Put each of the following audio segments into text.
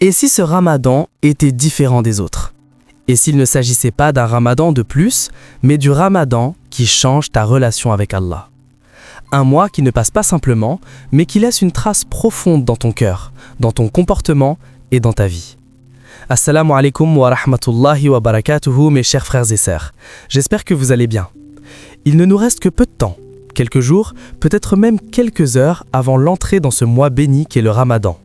Et si ce ramadan était différent des autres? Et s'il ne s'agissait pas d'un ramadan de plus, mais du ramadan qui change ta relation avec Allah? Un mois qui ne passe pas simplement, mais qui laisse une trace profonde dans ton cœur, dans ton comportement et dans ta vie. Assalamu alaikum wa rahmatullahi wa barakatuhu, mes chers frères et sœurs. J'espère que vous allez bien. Il ne nous reste que peu de temps, quelques jours, peut-être même quelques heures avant l'entrée dans ce mois béni qu'est le Ramadan.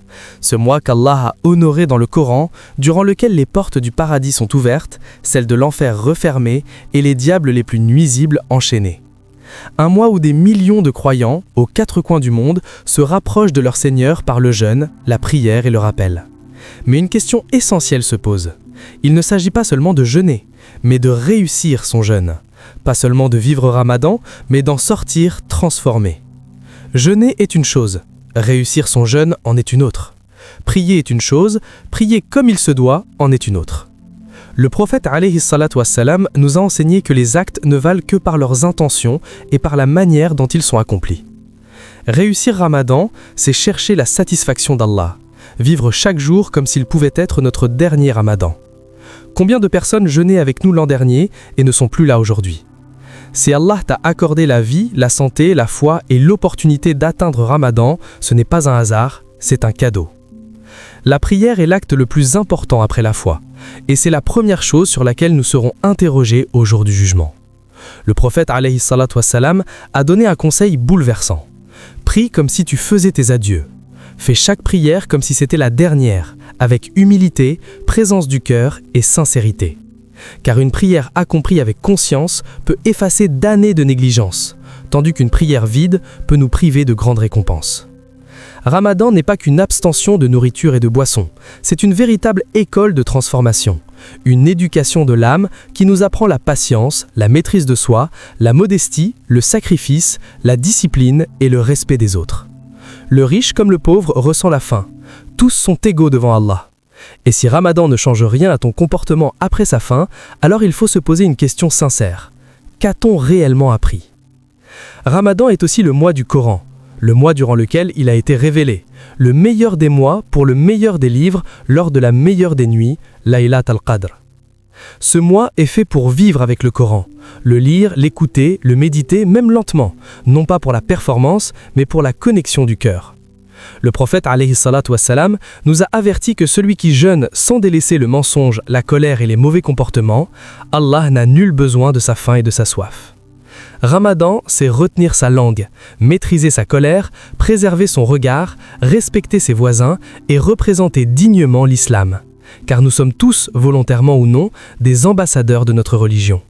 Ce mois qu'Allah a honoré dans le Coran, durant lequel les portes du paradis sont ouvertes, celles de l'enfer refermées et les diables les plus nuisibles enchaînés. Un mois où des millions de croyants, aux quatre coins du monde, se rapprochent de leur Seigneur par le jeûne, la prière et le rappel. Mais une question essentielle se pose. Il ne s'agit pas seulement de jeûner, mais de réussir son jeûne. Pas seulement de vivre Ramadan, mais d'en sortir transformé. Jeûner est une chose, réussir son jeûne en est une autre. Prier est une chose, prier comme il se doit en est une autre. Le prophète alayhi salatu wassalam nous a enseigné que les actes ne valent que par leurs intentions et par la manière dont ils sont accomplis. Réussir Ramadan, c'est chercher la satisfaction d'Allah, vivre chaque jour comme s'il pouvait être notre dernier Ramadan. Combien de personnes jeûnaient avec nous l'an dernier et ne sont plus là aujourd'hui? Si Allah t'a accordé la vie, la santé, la foi et l'opportunité d'atteindre Ramadan, ce n'est pas un hasard, c'est un cadeau. La prière est l'acte le plus important après la foi, et c'est la première chose sur laquelle nous serons interrogés au jour du jugement. Le prophète alayhi salatu wassalam a donné un conseil bouleversant. Prie comme si tu faisais tes adieux. Fais chaque prière comme si c'était la dernière, avec humilité, présence du cœur et sincérité. Car une prière accomplie avec conscience peut effacer d'années de négligence, tandis qu'une prière vide peut nous priver de grandes récompenses. Ramadan n'est pas qu'une abstention de nourriture et de boissons, c'est une véritable école de transformation, une éducation de l'âme qui nous apprend la patience, la maîtrise de soi, la modestie, le sacrifice, la discipline et le respect des autres. Le riche comme le pauvre ressent la faim, tous sont égaux devant Allah. Et si Ramadan ne change rien à ton comportement après sa fin, alors il faut se poser une question sincère. Qu'a-t-on réellement appris? Ramadan est aussi le mois du Coran, le mois durant lequel il a été révélé, le meilleur des mois pour le meilleur des livres lors de la meilleure des nuits, Laylat al-Qadr. Ce mois est fait pour vivre avec le Coran, le lire, l'écouter, le méditer, même lentement, non pas pour la performance, mais pour la connexion du cœur. Le prophète alayhi salatu wassalam nous a averti que celui qui jeûne sans délaisser le mensonge, la colère et les mauvais comportements, Allah n'a nul besoin de sa faim et de sa soif. Ramadan, c'est retenir sa langue, maîtriser sa colère, préserver son regard, respecter ses voisins et représenter dignement l'islam. Car nous sommes tous, volontairement ou non, des ambassadeurs de notre religion.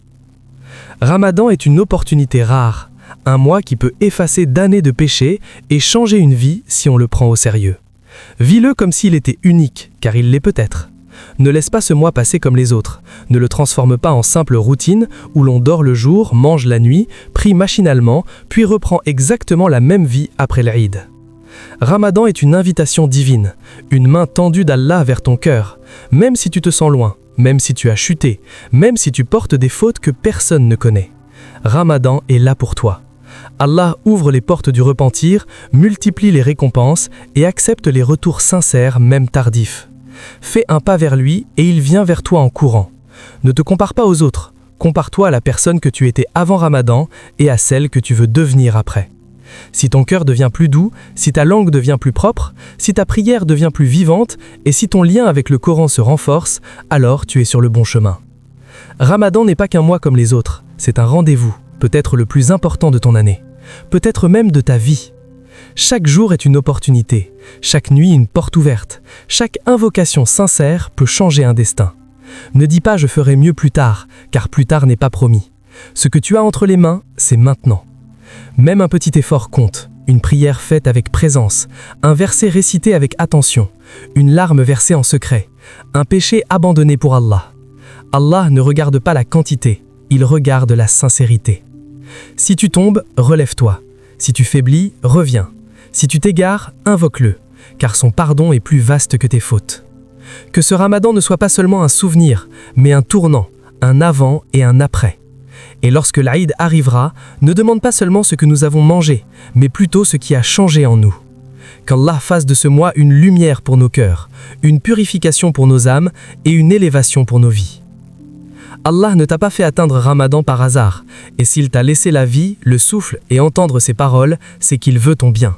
Ramadan est une opportunité rare, un mois qui peut effacer d'années de péché et changer une vie si on le prend au sérieux. Vis-le comme s'il était unique, car il l'est peut-être. Ne laisse pas ce mois passer comme les autres. Ne le transforme pas en simple routine où l'on dort le jour, mange la nuit, prie machinalement, puis reprend exactement la même vie après l'Eid. Ramadan est une invitation divine, une main tendue d'Allah vers ton cœur, même si tu te sens loin, même si tu as chuté, même si tu portes des fautes que personne ne connaît. Ramadan est là pour toi. Allah ouvre les portes du repentir, multiplie les récompenses et accepte les retours sincères, même tardifs. Fais un pas vers lui et il vient vers toi en courant. Ne te compare pas aux autres, compare-toi à la personne que tu étais avant Ramadan et à celle que tu veux devenir après. Si ton cœur devient plus doux, si ta langue devient plus propre, si ta prière devient plus vivante et si ton lien avec le Coran se renforce, alors tu es sur le bon chemin. Ramadan n'est pas qu'un mois comme les autres, c'est un rendez-vous, peut-être le plus important de ton année, peut-être même de ta vie. Chaque jour est une opportunité, chaque nuit une porte ouverte, chaque invocation sincère peut changer un destin. Ne dis pas « je ferai mieux plus tard », car plus tard n'est pas promis. Ce que tu as entre les mains, c'est maintenant. Même un petit effort compte, une prière faite avec présence, un verset récité avec attention, une larme versée en secret, un péché abandonné pour Allah. Allah ne regarde pas la quantité, il regarde la sincérité. Si tu tombes, relève-toi. Si tu faiblis, reviens. Si tu t'égares, invoque-le, car son pardon est plus vaste que tes fautes. Que ce Ramadan ne soit pas seulement un souvenir, mais un tournant, un avant et un après. Et lorsque l'Aïd arrivera, ne demande pas seulement ce que nous avons mangé, mais plutôt ce qui a changé en nous. Qu'Allah fasse de ce mois une lumière pour nos cœurs, une purification pour nos âmes et une élévation pour nos vies. Allah ne t'a pas fait atteindre Ramadan par hasard, et s'il t'a laissé la vie, le souffle et entendre ses paroles, c'est qu'il veut ton bien.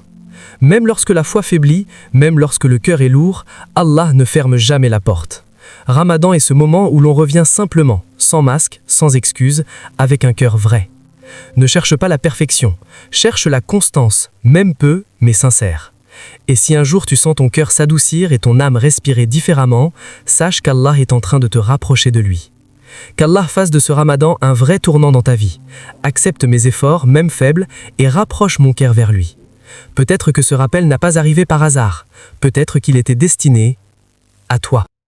Même lorsque la foi faiblit, même lorsque le cœur est lourd, Allah ne ferme jamais la porte. Ramadan est ce moment où l'on revient simplement, sans masque, sans excuse, avec un cœur vrai. Ne cherche pas la perfection, cherche la constance, même peu, mais sincère. Et si un jour tu sens ton cœur s'adoucir et ton âme respirer différemment, sache qu'Allah est en train de te rapprocher de lui. Qu'Allah fasse de ce Ramadan un vrai tournant dans ta vie. Accepte mes efforts, même faibles, et rapproche mon cœur vers lui. Peut-être que ce rappel n'a pas arrivé par hasard, peut-être qu'il était destiné à toi.